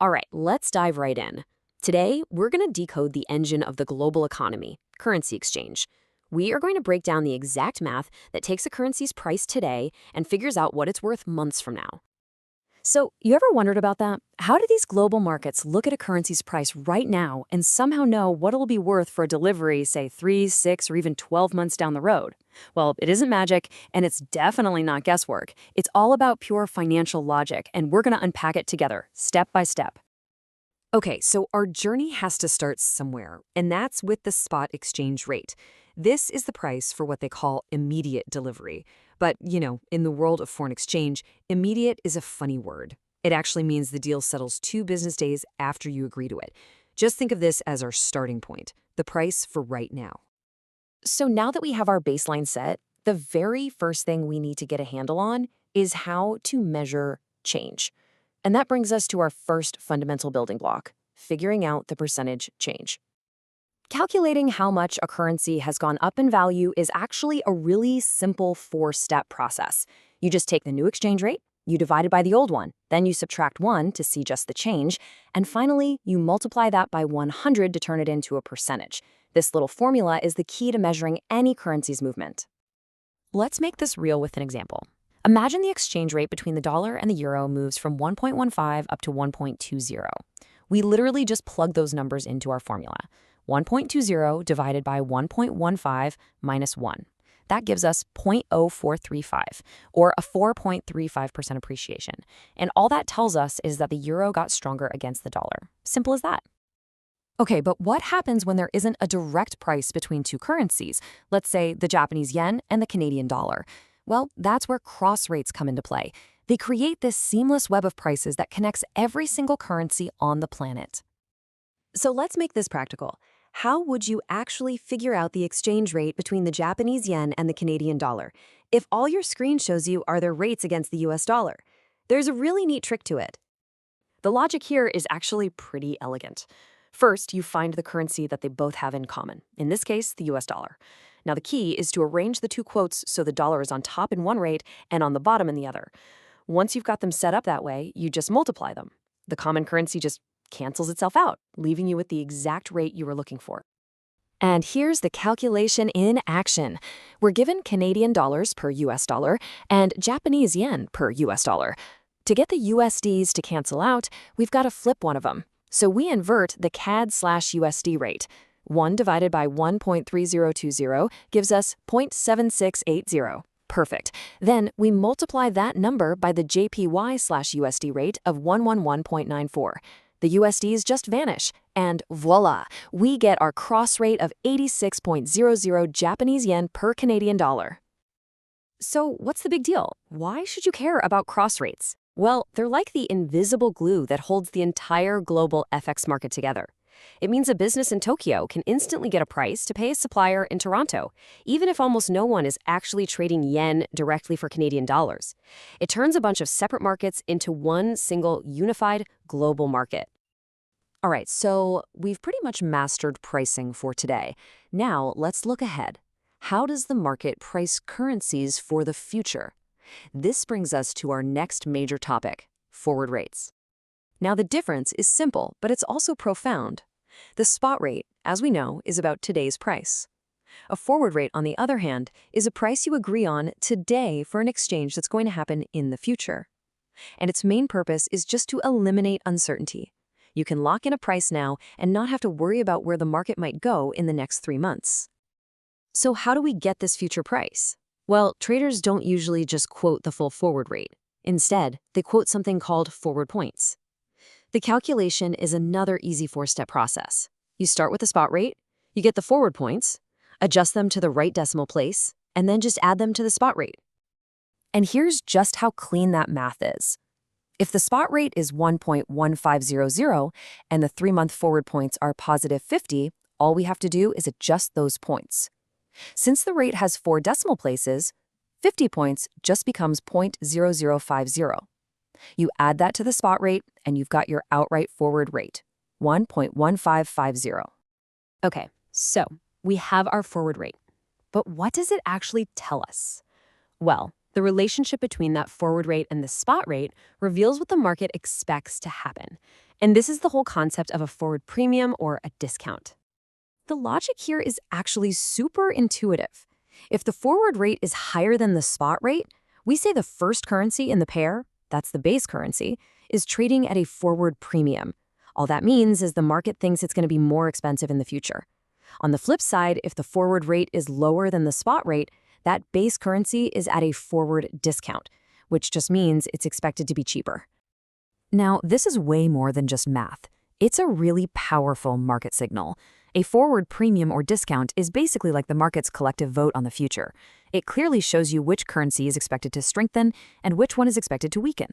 All right, let's dive right in. Today, we're going to decode the engine of the global economy, currency exchange. We are going to break down the exact math that takes a currency's price today and figures out what it's worth months from now. So, you ever wondered about that? How do these global markets look at a currency's price right now and somehow know what it'll be worth for a delivery, say 3, 6, or even 12 months down the road? Well, it isn't magic, and it's definitely not guesswork. It's all about pure financial logic, and we're going to unpack it together, step by step. Okay, so our journey has to start somewhere, and that's with the spot exchange rate. This is the price for what they call immediate delivery. But, in the world of foreign exchange, immediate is a funny word. It actually means the deal settles 2 business days after you agree to it. Just think of this as our starting point, the price for right now. So now that we have our baseline set, the very first thing we need to get a handle on is how to measure change. And that brings us to our first fundamental building block, figuring out the percentage change. Calculating how much a currency has gone up in value is actually a really simple 4-step process. You just take the new exchange rate, you divide it by the old one, then you subtract 1 to see just the change, and finally, you multiply that by 100 to turn it into a percentage. This little formula is the key to measuring any currency's movement. Let's make this real with an example. Imagine the exchange rate between the dollar and the euro moves from 1.15 up to 1.20. We literally just plug those numbers into our formula. 1.20 divided by 1.15 minus 1. That gives us 0.0435, or a 4.35% appreciation. And all that tells us is that the euro got stronger against the dollar. Simple as that. Okay, but what happens when there isn't a direct price between two currencies? Let's say the Japanese yen and the Canadian dollar. Well, that's where cross rates come into play. They create this seamless web of prices that connects every single currency on the planet. So let's make this practical. How would you actually figure out the exchange rate between the Japanese yen and the Canadian dollar if all your screen shows you are their rates against the US dollar? There's a really neat trick to it. The logic here is actually pretty elegant. First, you find the currency that they both have in common, in this case, the US dollar. Now, the key is to arrange the two quotes so the dollar is on top in one rate and on the bottom in the other. Once you've got them set up that way, you just multiply them. The common currency just cancels itself out, leaving you with the exact rate you were looking for. And here's the calculation in action. We're given Canadian dollars per US dollar and Japanese yen per US dollar. To get the USDs to cancel out, we've got to flip one of them. So we invert the CAD/USD rate. 1 divided by 1.3020 gives us 0.7680. Perfect. Then we multiply that number by the JPY/USD rate of 111.94. The USDs just vanish, and voila, we get our cross rate of 86.00 Japanese yen per Canadian dollar. So what's the big deal? Why should you care about cross rates? Well, they're like the invisible glue that holds the entire global FX market together. It means a business in Tokyo can instantly get a price to pay a supplier in Toronto, even if almost no one is actually trading yen directly for Canadian dollars. It turns a bunch of separate markets into one single unified global market. All right, so we've pretty much mastered pricing for today. Now let's look ahead. How does the market price currencies for the future? This brings us to our next major topic, forward rates. Now, the difference is simple, but it's also profound. The spot rate, as we know, is about today's price. A forward rate, on the other hand, is a price you agree on today for an exchange that's going to happen in the future. And its main purpose is just to eliminate uncertainty. You can lock in a price now and not have to worry about where the market might go in the next 3 months. So how do we get this future price? Well, traders don't usually just quote the full forward rate. Instead, they quote something called forward points. The calculation is another easy 4-step process. You start with the spot rate, you get the forward points, adjust them to the right decimal place, and then just add them to the spot rate. And here's just how clean that math is. If the spot rate is 1.1500 and the 3-month forward points are positive 50, all we have to do is adjust those points. Since the rate has 4 decimal places, 50 points just becomes 0.0050. You add that to the spot rate, and you've got your outright forward rate, 1.1550. Okay, so we have our forward rate. But what does it actually tell us? Well, The relationship between that forward rate and the spot rate reveals what the market expects to happen. And this is the whole concept of a forward premium or a discount. The logic here is actually super intuitive. If the forward rate is higher than the spot rate, we say the first currency in the pair, that's the base currency, is trading at a forward premium. All that means is the market thinks it's going to be more expensive in the future. On the flip side, if the forward rate is lower than the spot rate, that base currency is at a forward discount, which just means it's expected to be cheaper. Now, this is way more than just math. It's a really powerful market signal. A forward premium or discount is basically like the market's collective vote on the future. It clearly shows you which currency is expected to strengthen and which one is expected to weaken.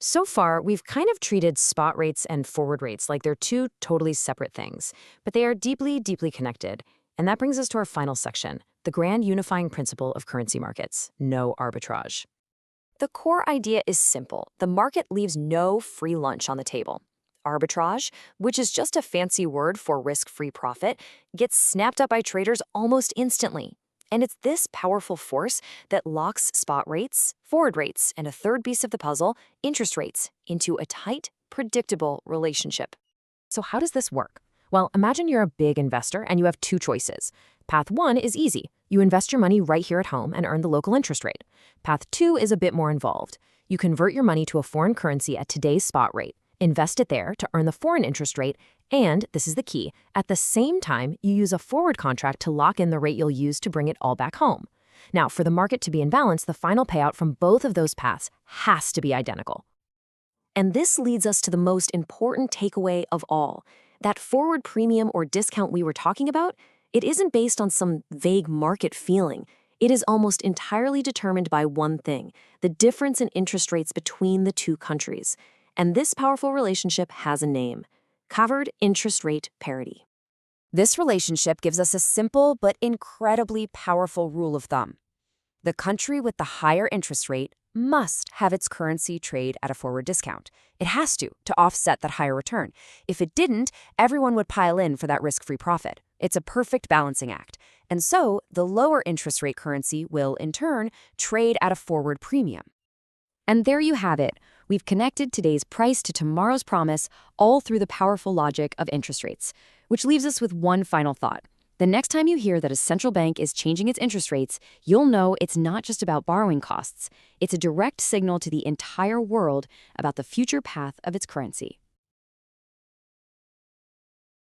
So far, we've kind of treated spot rates and forward rates like they're two totally separate things, but they are deeply, deeply connected. And that brings us to our final section, the grand unifying principle of currency markets: no arbitrage. The core idea is simple. The market leaves no free lunch on the table. Arbitrage, which is just a fancy word for risk-free profit, gets snapped up by traders almost instantly. And it's this powerful force that locks spot rates, forward rates, and a third piece of the puzzle, interest rates, into a tight, predictable relationship. So how does this work? Well, imagine you're a big investor and you have two choices. Path 1 is easy. You invest your money right here at home and earn the local interest rate. Path 2 is a bit more involved. You convert your money to a foreign currency at today's spot rate, invest it there to earn the foreign interest rate, and, this is the key, at the same time, you use a forward contract to lock in the rate you'll use to bring it all back home. Now, for the market to be in balance, the final payout from both of those paths has to be identical. And this leads us to the most important takeaway of all. That forward premium or discount we were talking about, it isn't based on some vague market feeling. It is almost entirely determined by one thing: the difference in interest rates between the two countries. And this powerful relationship has a name: covered interest rate parity. This relationship gives us a simple but incredibly powerful rule of thumb. The country with the higher interest rate must have its currency trade at a forward discount. It has to offset that higher return. If it didn't, everyone would pile in for that risk-free profit. It's a perfect balancing act. And so, the lower interest rate currency will, in turn, trade at a forward premium. And there you have it. We've connected today's price to tomorrow's promise, all through the powerful logic of interest rates. Which leaves us with one final thought. The next time you hear that a central bank is changing its interest rates, you'll know it's not just about borrowing costs. It's a direct signal to the entire world about the future path of its currency.